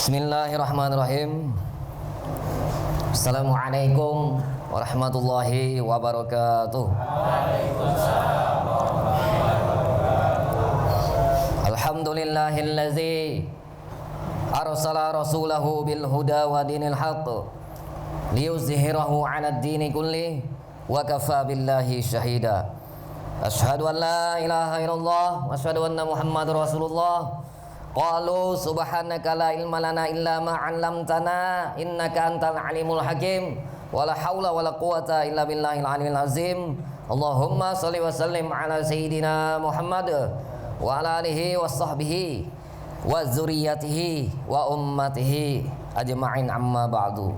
Bismillahirrahmanirrahim. Assalamualaikum warahmatullahi wabarakatuh. Alhamdulillahillazi arsala rasulahu bil huda wa dinil haqq liyuzhirahu 'alad dini kulli wa kafa billahi syahida. Asyhadu an la ilaha illallah wa asyhadu anna Muhammadar Rasulullah. Qalu subhanaka la ilma lana illa ma 'allamtana innaka antal alimul hakim wa la haula wa la quwata illa billahil aliyil azim. Allahumma shalli wa sallim ala sayyidina Muhammad wa ala alihi wa sahbihi wa dzurriyyatihi wa ummatihi ajma'in amma ba'du.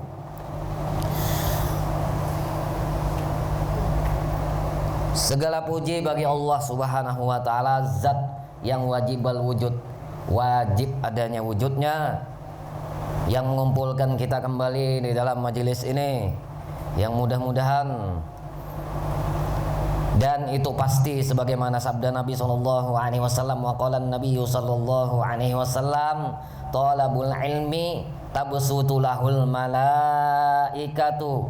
Segala puji bagi Allah Subhanahu wa taala, zat yang wajibal wujud, wajib adanya wujudnya, yang mengumpulkan kita kembali di dalam majelis ini, yang mudah-mudahan dan itu pasti sebagaimana sabda Nabi sallallahu alaihi wasallam, wa qala an-nabiy sallallahu alaihi wasallam, talabul ilmi tabsutu lahul malaikatu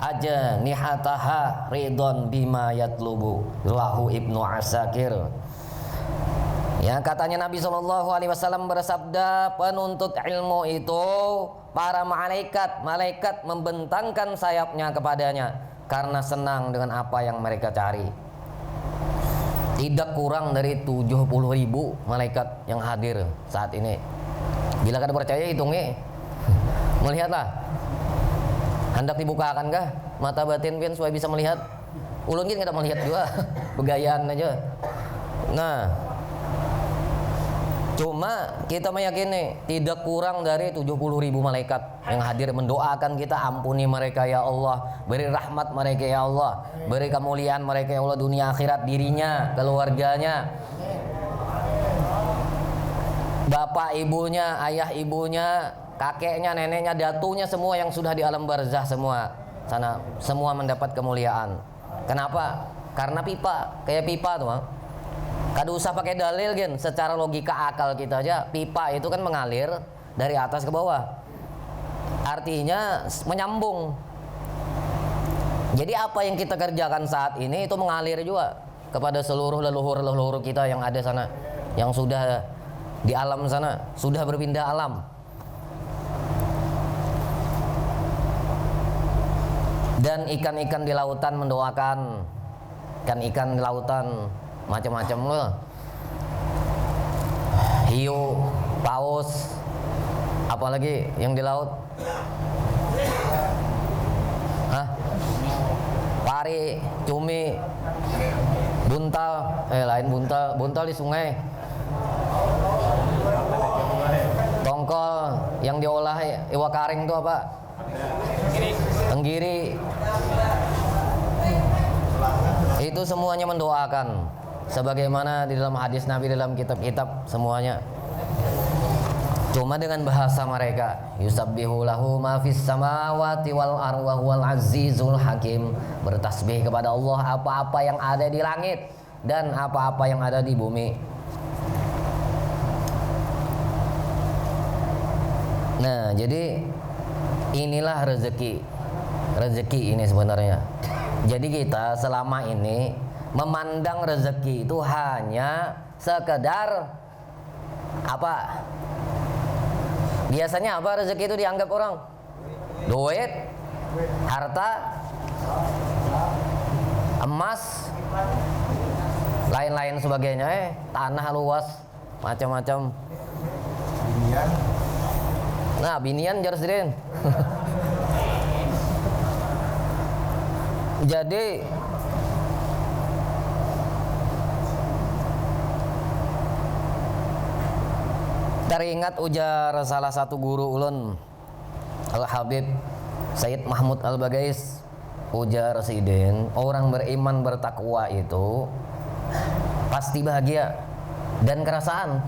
aja nihataha ridon bima yatlubu, rawahu Ibnu Asakir. Ya, katanya Nabi Shallallahu Alaihi Wasallam bersabda, penuntut ilmu itu para malaikat membentangkan sayapnya kepadanya karena senang dengan apa yang mereka cari. Tidak kurang dari 70.000 malaikat yang hadir saat ini. Bila kada percaya hitungnya, melihatlah. Hendak dibukakan kah mata batin pian supaya bisa melihat? Ulun kita melihat juga, begayaan aja. Nah, cuma kita meyakini tidak kurang dari 70.000 malaikat yang hadir mendoakan kita, ampuni mereka ya Allah, beri rahmat mereka ya Allah, beri kemuliaan mereka ya Allah dunia akhirat, dirinya, keluarganya, bapak ibunya, ayah ibunya, kakeknya, neneknya, datunya, semua yang sudah di alam barzah semua sana, semua mendapat kemuliaan. Kenapa? Karena pipa, kayak pipa tuh, kada usah pakai dalil gen, secara logika akal kita aja, pipa itu kan mengalir dari atas ke bawah, artinya menyambung. Jadi apa yang kita kerjakan saat ini itu mengalir juga kepada seluruh leluhur kita yang ada sana, yang sudah di alam sana, sudah berpindah alam. Dan ikan-ikan di lautan mendoakan, ikan-ikan di lautan macam-macam loh, hiu, paus, apalagi yang di laut, pari, cumi, buntal, lain buntal di sungai, tongkol yang diolah iwa karing itu apa? Tenggiri. Itu semuanya mendoakan, sebagaimana di dalam hadis Nabi, dalam kitab-kitab semuanya. Cuma dengan bahasa mereka, yusabbihu lahu ma fis samawati wal ardi wa huwal azizul hakim, bertasbih kepada Allah apa-apa yang ada di langit dan apa-apa yang ada di bumi. Nah, jadi inilah rezeki rezeki ini sebenarnya. Jadi kita selama ini memandang rezeki itu hanya sekedar apa? Biasanya apa rezeki itu dianggap orang? Duit, harta, emas, lain-lain sebagainya, tanah luas, macam-macam. Nah, binian jarus dirin. Jadi teringat ujar salah satu guru ulun, Al-Habib Sayyid Mahmud Al-Bagais, ujar Sidin, orang beriman bertakwa itu pasti bahagia dan kerasaan.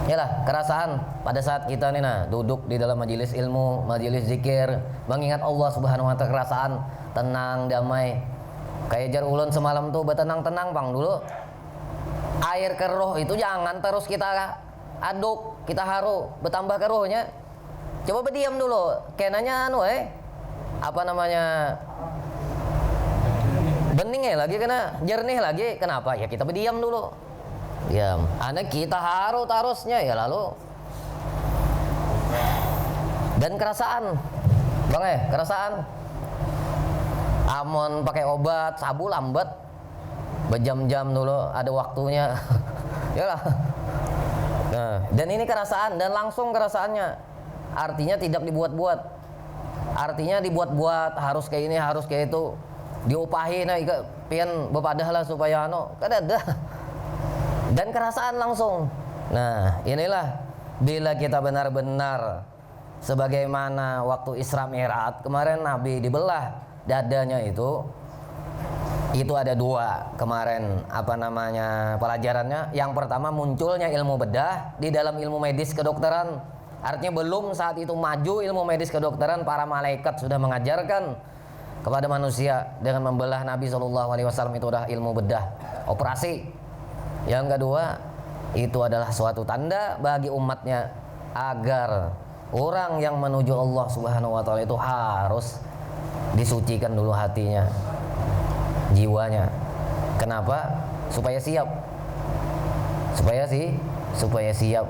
Yalah, kerasaan pada saat kita nih duduk di dalam majelis ilmu, majelis zikir, mengingat Allah Subhanahu wa taala, kerasaan tenang, damai. Kayak jar ulun semalam tuh bertenang-tenang Bang dulu. Air keruh itu jangan terus kita aduk, kita haru, bertambah keruhnya. Coba berdiam dulu. Kenanya apa namanya? Bening ya lagi kena jernih lagi. Kenapa? Ya kita berdiam dulu. Diam. Anak kita haru tarusnya ya lalu. Dan kerasaan. Bang kerasaan. Amon pakai obat, sabu lambat. Berjam-jam dulu ada waktunya. Yalah. Nah, dan ini kerasaan dan langsung kerasaannya. Artinya tidak dibuat-buat. Artinya dibuat-buat harus kayak ini, harus kayak itu. Diupahi pian bepadah lah supaya kada ada. Dan kerasaan langsung. Nah, inilah bila kita benar-benar sebagaimana waktu Isra Mi'raj kemarin Nabi dibelah dadanya itu ada dua kemarin pelajarannya. Yang pertama munculnya ilmu bedah di dalam ilmu medis kedokteran. Artinya belum saat itu maju ilmu medis kedokteran, para malaikat sudah mengajarkan kepada manusia dengan membelah. Nabi SAW itu adalah ilmu bedah, operasi. Yang kedua, itu adalah suatu tanda bagi umatnya agar orang yang menuju Allah Subhanahu wa taala itu harus disucikan dulu hatinya, jiwanya. Kenapa? Supaya siap. Supaya siap.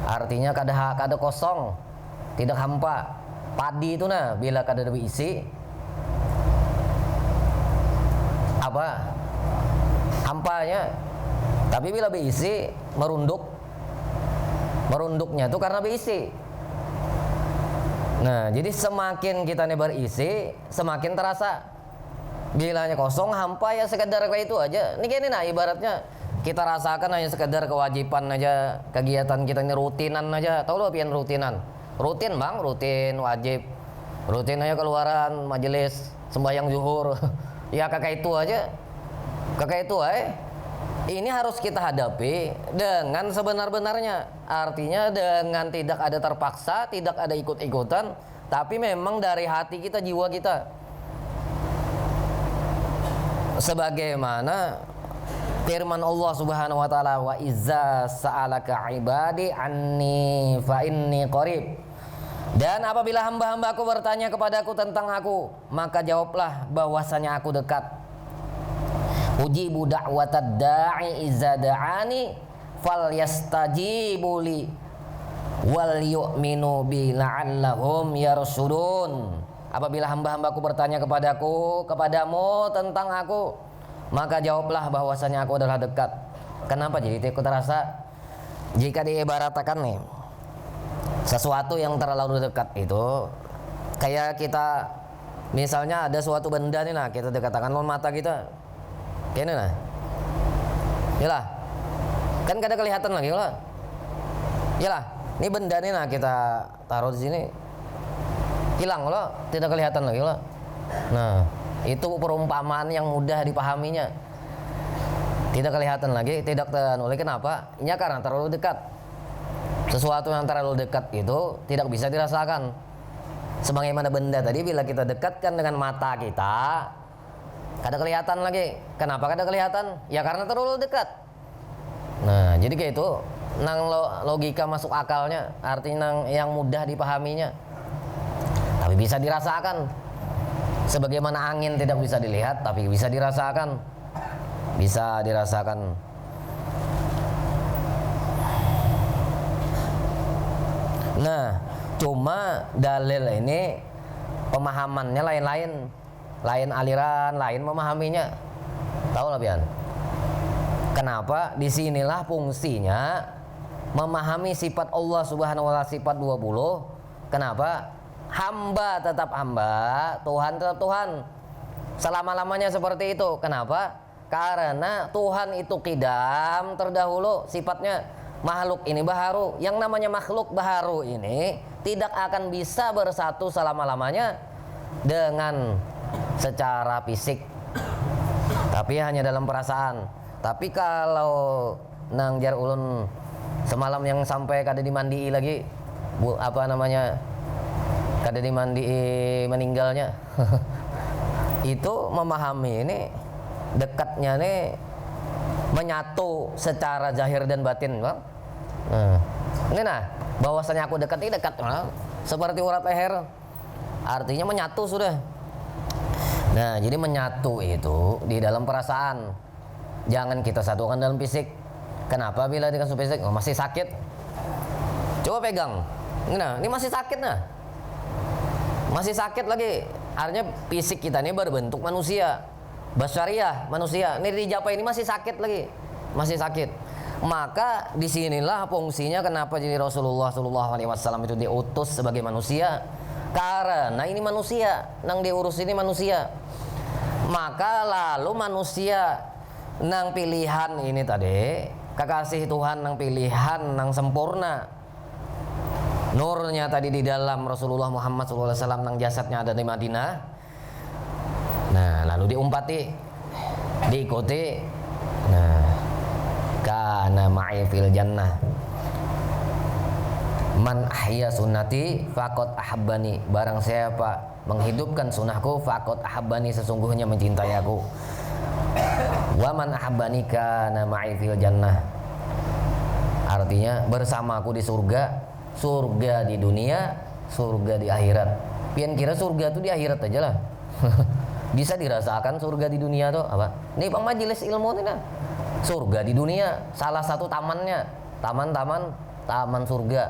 Artinya kada kosong, tidak hampa. Padi itu bila kada diisi apa? Hampanya. Tapi bila berisi merunduknya itu karena berisi. Nah, jadi semakin kita berisi, semakin terasa. Bilanya kosong, hampa ya sekedar kayak itu aja. Ini kayak ibaratnya kita rasakan hanya sekedar kewajiban aja, kegiatan kita ini rutinan aja. Tahu lo pian rutinan? Rutin Bang, rutin wajib. Rutin aja keluaran majelis sembahyang zuhur. Ya kakak itu aja. Kakak itu ini harus kita hadapi dengan sebenar-benarnya. Artinya dengan tidak ada terpaksa, tidak ada ikut-ikutan, tapi memang dari hati kita, jiwa kita. Sebagaimana firman Allah Subhanahu wa taala, wa izza sa'alaka ibadi anni fa inni qarib. Dan apabila hamba-hambaku bertanya kepadaku tentang aku, maka jawablah bahwasanya aku dekat. Ujibu da'watad da'i iza da'ani falyastajibu li wal yu'minu bi la'allahum yarsudun. Apabila hamba-hambaku bertanya kepadamu tentang aku, maka jawablah bahwasanya aku adalah dekat. Kenapa jadi itu terasa? Jika diibaratkan nih, sesuatu yang terlalu dekat itu kayak kita misalnya ada suatu benda nih kita dekatkan mata kita. Ini yalah, kan kada kelihatan lagi lah. Yalah, ini benda nih kita taruh di sini, hilang loh, tidak kelihatan lagi loh. Nah, itu perumpamaan yang mudah dipahaminya. Tidak kelihatan lagi, tidak oleh kenapa? Ini karena terlalu dekat. Sesuatu yang terlalu dekat itu tidak bisa dirasakan. Sebagaimana benda tadi, bila kita dekatkan dengan mata kita, kada kelihatan lagi. Kenapa kada kelihatan? Ya karena terlalu dekat. Nah, jadi kayak itu logika masuk akalnya, artinya yang mudah dipahaminya. Tapi bisa dirasakan. Sebagaimana angin tidak bisa dilihat tapi bisa dirasakan. Bisa dirasakan. Nah, cuma dalil ini pemahamannya lain-lain, lain aliran, lain memahaminya. Tahu lah pian. Kenapa? Disinilah fungsinya memahami sifat Allah Subhanahu wa taala, sifat 20. Kenapa? Hamba tetap hamba, Tuhan tetap Tuhan. Selama-lamanya seperti itu. Kenapa? Karena Tuhan itu qidam, terdahulu, sifatnya. Makhluk ini baharu. Yang namanya makhluk baharu ini tidak akan bisa bersatu selama-lamanya dengan secara fisik, tapi hanya dalam perasaan. Tapi kalau nang jar ulun semalam yang sampai kada dimandii lagi, apa namanya, kada dimandii meninggalnya itu memahami ini dekatnya nih menyatu secara zahir dan batin, bang. Ini nah, bahwasanya aku dekat ini dekat, seperti urat leher, artinya menyatu sudah. Nah, jadi menyatu itu di dalam perasaan, jangan kita satukan dalam fisik. Kenapa bila dikasih fisik? Oh, masih sakit. Coba pegang. Nah, ini masih sakit nah. Masih sakit lagi. Artinya fisik kita ini berbentuk manusia, basyariah, manusia. Ini dijapai ini masih sakit lagi. Masih sakit. Maka disinilah fungsinya kenapa jadi Rasulullah SAW itu diutus sebagai manusia. Karena ini manusia, nang diurus ini manusia. Maka lalu manusia nang pilihan ini tadi, kekasih Tuhan nang pilihan nang sempurna. Nurnya tadi di dalam Rasulullah Muhammad SAW nang jasadnya ada di Madinah. Nah, lalu diumpati, diikuti. Nah, kana ma'i fil jannah. Man ahya sunnati faqad ahabbani. Barang siapa menghidupkan sunnahku faqad ahabbani, sesungguhnya mencintai aku. Wa man ahabbani kana ma'i fil jannah. Artinya bersamaku di surga, surga di dunia, surga di akhirat. Pian kira surga itu di akhirat aja lah. Bisa dirasakan surga di dunia tuh apa? Nih Bang majelis ilmu ini nah. Surga di dunia, salah satu tamannya, taman surga.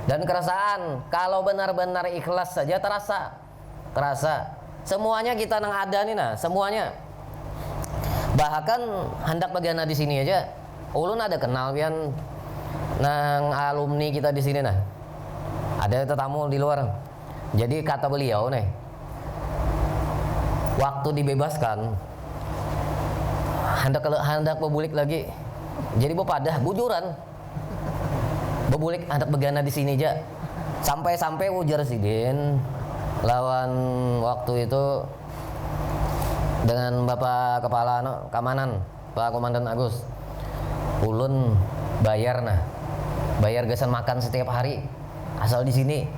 Dan kerasaan, kalau benar-benar ikhlas saja terasa. Semuanya kita nang ada nih nah, semuanya. Bahkan hendak bagian di sini aja, ulun ada kenal pian nang alumni kita di sini nah. Ada tetamu di luar. Jadi kata beliau nih, waktu dibebaskan hendak bebulik lagi. Jadi bepadah bujuran. Bebulik hendak begana di sini aja. Sampai ujar Sidin lawan waktu itu dengan Bapak Kepala Keamanan, Pak Komandan Agus. Ulun bayar nah. Bayar gasan makan setiap hari asal di sini.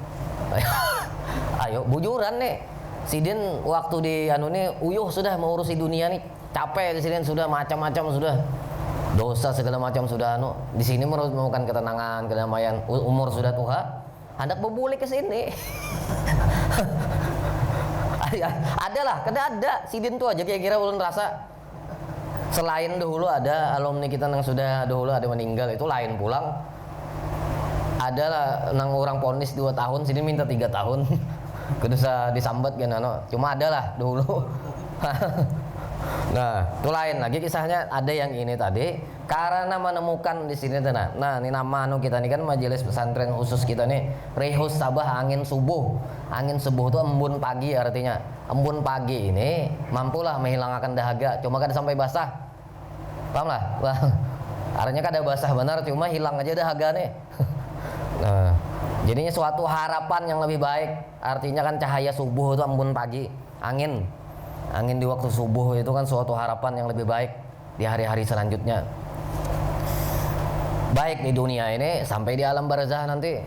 Ayo bujuran nih. Sidin waktu di anu nih uyuh sudah mengurusi dunia nih. Capek di sini sudah macam-macam sudah dosa segala macam sudah anu di sini menemukan ketenangan, kedamaian, umur sudah tua, hendak bebulik ke sini. Adalah, ada Sidin tuh aja kira-kira ulun rasa. Selain dahulu ada alumni kita yang sudah dahulu ada meninggal itu lain pulang. Adalah nang orang ponis 2 tahun, Sidin minta 3 tahun. Kudu disambat kan anu. Cuma adalah dulu. Nah, itu lain lagi kisahnya. Ada yang ini tadi karena menemukan di sini nah ini nama anu kita nih kan majelis pesantren khusus kita nih Rihus Sabah angin subuh. Angin subuh itu embun pagi artinya. Embun pagi ini mampulah menghilangkan dahaga, cuma kan sampai basah. Paham lah? Artinya kada basah benar, cuma hilang aja dahaga nih. Nah, jadinya suatu harapan yang lebih baik. Artinya kan cahaya subuh itu embun pagi, angin di waktu subuh itu kan suatu harapan yang lebih baik di hari-hari selanjutnya. Baik di dunia ini sampai di alam barzah nanti.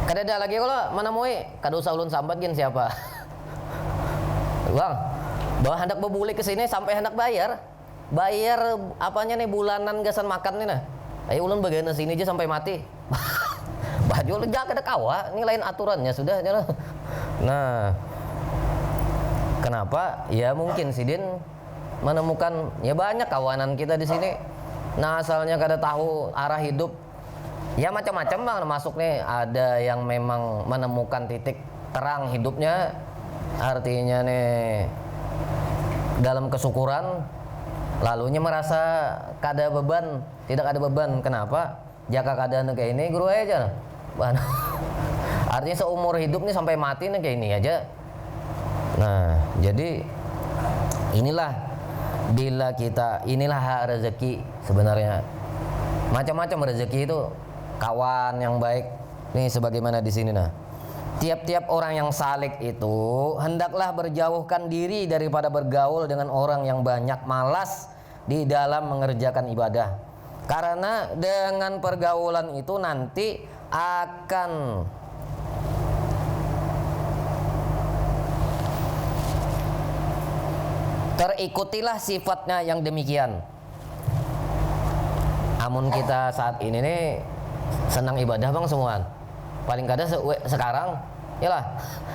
Kada ada lagi kalau menemui kada usah ulun sambat gin siapa. Bang, bahwa hendak bebulik ke sini sampai hendak bayar apanya nih bulanan gasan makan nih nah. Ayo ulun bagian sini aja sampai mati. Baju lu jangan ada kawa, ini lain aturannya sudah. Nah, Kenapa? Ya mungkin Sidin menemukan, ya banyak kawanan kita di sini. Nah asalnya kada tahu arah hidup. Ya macam-macam bang masuk nih. Ada yang memang menemukan titik terang hidupnya. Artinya nih dalam kesyukuran. Lalunya merasa kada beban, tidak ada beban. Kenapa? Jaka kada kayak ini guru aja. Artinya seumur hidup nih sampai mati nih kayak ini aja. Nah, jadi inilah bila kita, inilah hak rezeki sebenarnya. Macam-macam rezeki itu, kawan yang baik. Nih sebagaimana di sini nah. Tiap-tiap orang yang salik itu hendaklah berjauhkan diri daripada bergaul dengan orang yang banyak malas di dalam mengerjakan ibadah. Karena dengan pergaulan itu nanti akan terikutilah sifatnya yang demikian. Amun kita saat ini nih senang ibadah bang semua. Paling kada sekarang, yalah.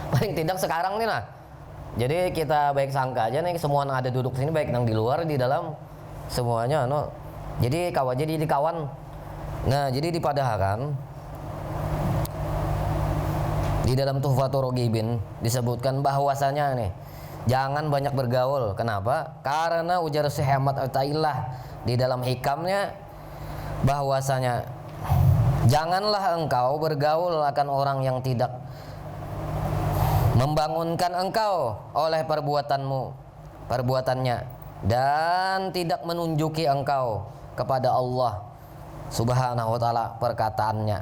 Paling tidak sekarang nih lah. Jadi kita baik sangka aja nih semua yang ada duduk sini baik yang di luar di dalam semuanya no. Jadi kawan jadi di kawan. Nah, jadi dipadahkan di dalam Tuhfatur Raghibin disebutkan bahwasanya nih jangan banyak bergaul. Kenapa? Karena ujar Syekh Ahmad At-Taillah di dalam hikamnya bahwasanya janganlah engkau bergaul akan orang yang tidak membangunkan engkau oleh perbuatannya dan tidak menunjuki engkau kepada Allah Subhanahu wa taala perkataannya.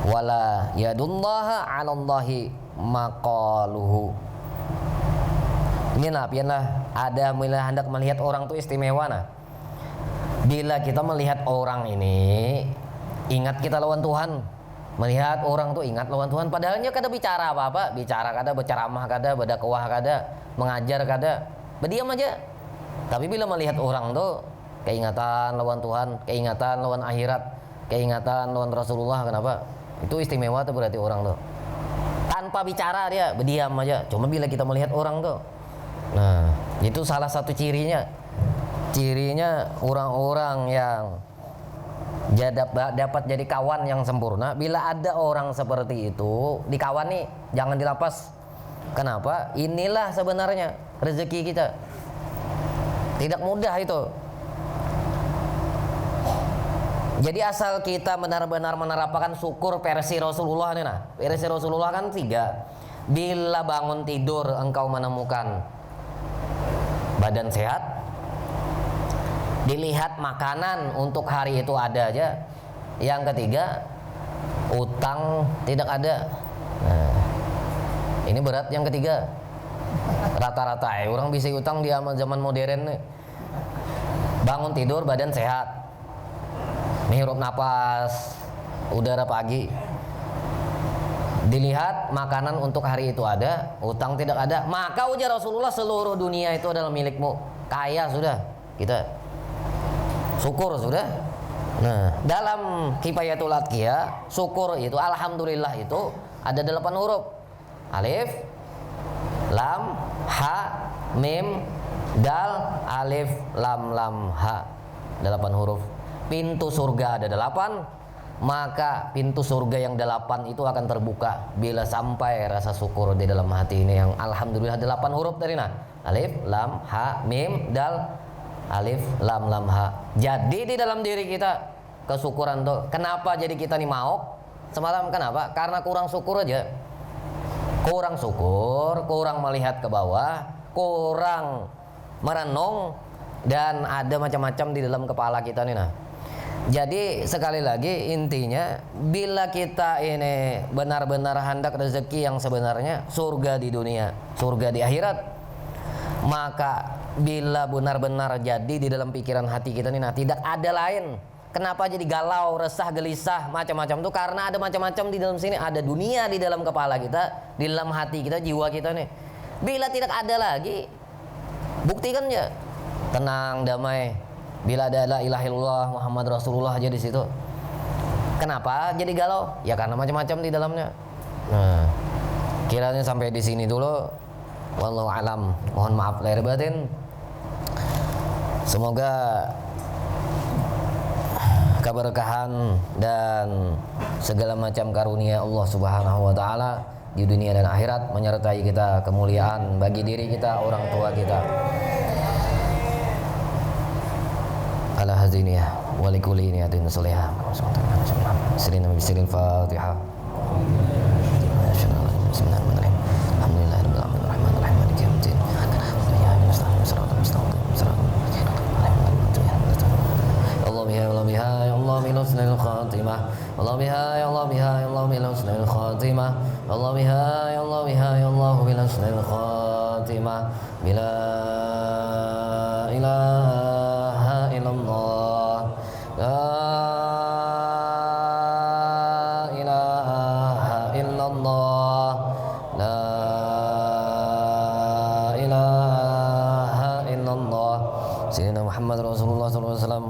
Wala yadullaha 'alallahi maqaluhu. Inilah ada bila hendak melihat orang itu istimewa nah. Bila kita melihat orang ini ingat kita lawan Tuhan. Melihat orang tuh ingat lawan Tuhan. Padahalnya kada bicara apa-apa, bicara kada, berceramah kada, berdakwah kada, mengajar kada, berdiam aja. Tapi bila melihat orang tuh keingatan lawan Tuhan, keingatan lawan akhirat, keingatan lawan Rasulullah, kenapa? Itu istimewa tuh berarti orang tuh. Tanpa bicara dia berdiam aja. Cuma bila kita melihat orang tuh, nah itu salah satu cirinya. Cirinya orang-orang yang dapat jadi kawan yang sempurna. Bila ada orang seperti itu di kawan nih, jangan dilapas. Kenapa? Inilah sebenarnya rezeki kita. Tidak mudah itu. Jadi asal kita benar-benar menerapkan syukur versi Rasulullah nih nah. Versi Rasulullah kan 3. Bila bangun tidur engkau menemukan badan sehat, dilihat makanan untuk hari itu ada aja. Yang ketiga, utang tidak ada. Nah, ini berat yang ketiga. Rata-rata orang bisa utang di zaman modern nih. Bangun tidur badan sehat, menghirup napas udara pagi, dilihat makanan untuk hari itu ada, utang tidak ada, maka ujar Rasulullah seluruh dunia itu adalah milikmu. Kaya sudah kita, syukur sudah. Nah, dalam Kifayatul Atqiya, syukur itu alhamdulillah itu ada 8 huruf. Alif, lam, ha, mim, dal, alif, lam, ha. 8 huruf. Pintu surga ada 8, maka pintu surga yang 8 itu akan terbuka bila sampai rasa syukur di dalam hati ini yang alhamdulillah 8 huruf tadi nah. Alif, lam, ha, mim, dal, alif, lam, ha. Jadi di dalam diri kita kesyukuran tuh. Kenapa jadi kita nih mau semalam? Kenapa? Karena kurang syukur aja. Kurang syukur, kurang melihat ke bawah, kurang merenung, dan ada macam-macam di dalam kepala kita nih nah. Jadi sekali lagi intinya bila kita ini benar-benar hendak rezeki yang sebenarnya surga di dunia, surga di akhirat, maka bila benar-benar jadi di dalam pikiran hati kita nih nah tidak ada lain. Kenapa jadi galau, resah, gelisah, macam-macam tuh karena ada macam-macam di dalam sini, ada dunia di dalam kepala kita, di dalam hati kita, jiwa kita nih. Bila tidak ada lagi, buktikan ya tenang, damai. Bila ada la ilaha illallah Muhammad Rasulullah aja di situ. Kenapa jadi galau? Ya karena macam-macam di dalamnya. Nah, kiranya sampai di sini dulu. Wallahu alam. Mohon maaf lahir batin. Semoga keberkahan dan segala macam karunia Allah Subhanahu wa taala di dunia dan akhirat menyertai kita, kemuliaan bagi diri kita, orang tua kita. Ala hadziniyah wa likulli niyatin salihah. Sirin nabi sirin Fatihah. Bismillahirrahmanirrahim. Alhamdulillahirabbil alamin arrahmanir rahim maliki yaumiddin. Allah biha ya Allah min husnil khatimah. Allah biha ya Allah min husnil khatimah. Allah biha ya Allah min husnil khatimah. Bila ilaha illallah. La ilaha illallah. La ilaha illallah. Sayyidina Muhammad Rasulullah sallallahu alaihi wasallam.